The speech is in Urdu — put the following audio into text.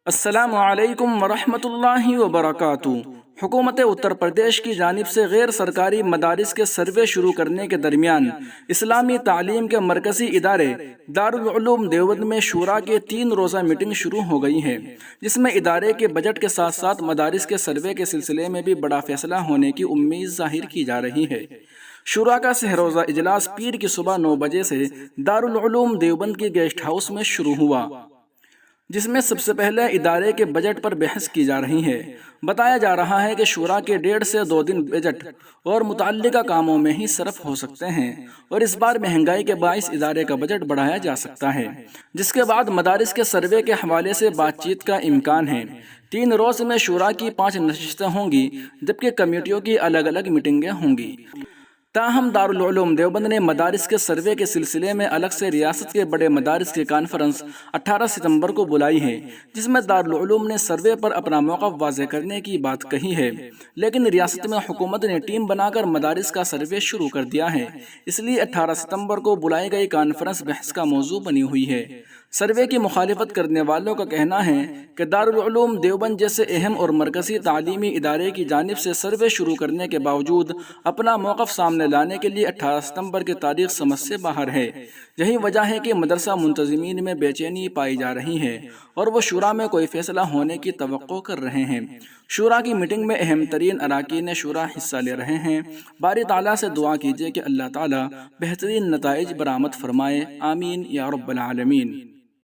السلام علیکم ورحمۃ اللہ وبرکاتہ۔ حکومت اتر پردیش کی جانب سے غیر سرکاری مدارس کے سروے شروع کرنے کے درمیان اسلامی تعلیم کے مرکزی ادارے دارالعلوم دیوبند میں شورا کی 3 روزہ میٹنگ شروع ہو گئی ہے، جس میں ادارے کے بجٹ کے ساتھ ساتھ مدارس کے سروے کے سلسلے میں بھی بڑا فیصلہ ہونے کی امید ظاہر کی جا رہی ہے۔ شورا کا سہ روزہ اجلاس پیر کی صبح 9 بجے سے دارالعلوم دیوبند کی گیسٹ ہاؤس میں شروع ہوا، جس میں سب سے پہلے ادارے کے بجٹ پر بحث کی جا رہی ہے۔ بتایا جا رہا ہے کہ شورا کے 1.5 سے 2 دن بجٹ اور متعلقہ کاموں میں ہی صرف ہو سکتے ہیں، اور اس بار مہنگائی کے باعث ادارے کا بجٹ بڑھایا جا سکتا ہے، جس کے بعد مدارس کے سروے کے حوالے سے بات چیت کا امکان ہے۔ 3 روز میں شورا کی 5 نشستیں ہوں گی، جبکہ کمیٹیوں کی الگ الگ میٹنگیں ہوں گی۔ تاہم دارالعلوم دیوبند نے مدارس کے سروے کے سلسلے میں الگ سے ریاست کے بڑے مدارس کی کانفرنس 18 ستمبر کو بلائی ہے، جس میں دارالعلوم نے سروے پر اپنا موقف واضح کرنے کی بات کہی ہے، لیکن ریاست میں حکومت نے ٹیم بنا کر مدارس کا سروے شروع کر دیا ہے، اس لیے 18 ستمبر کو بلائی گئی کانفرنس بحث کا موضوع بنی ہوئی ہے۔ سروے کی مخالفت کرنے والوں کا کہنا ہے کہ دارالعلوم دیوبند جیسے اہم اور مرکزی تعلیمی ادارے کی جانب سے سروے شروع کرنے کے باوجود اپنا موقف سامنے لانے کے لیے 18 ستمبر کی تاریخ سمجھ سے باہر ہے۔ یہی وجہ ہے کہ مدرسہ منتظمین میں بے چینی پائی جا رہی ہے اور وہ شورا میں کوئی فیصلہ ہونے کی توقع کر رہے ہیں۔ شورا کی میٹنگ میں اہم ترین اراکین شورا حصہ لے رہے ہیں۔ باری تعالیٰ سے دعا کیجیے کہ اللہ تعالیٰ بہترین نتائج برآمد فرمائے، آمین یا رب العالمین۔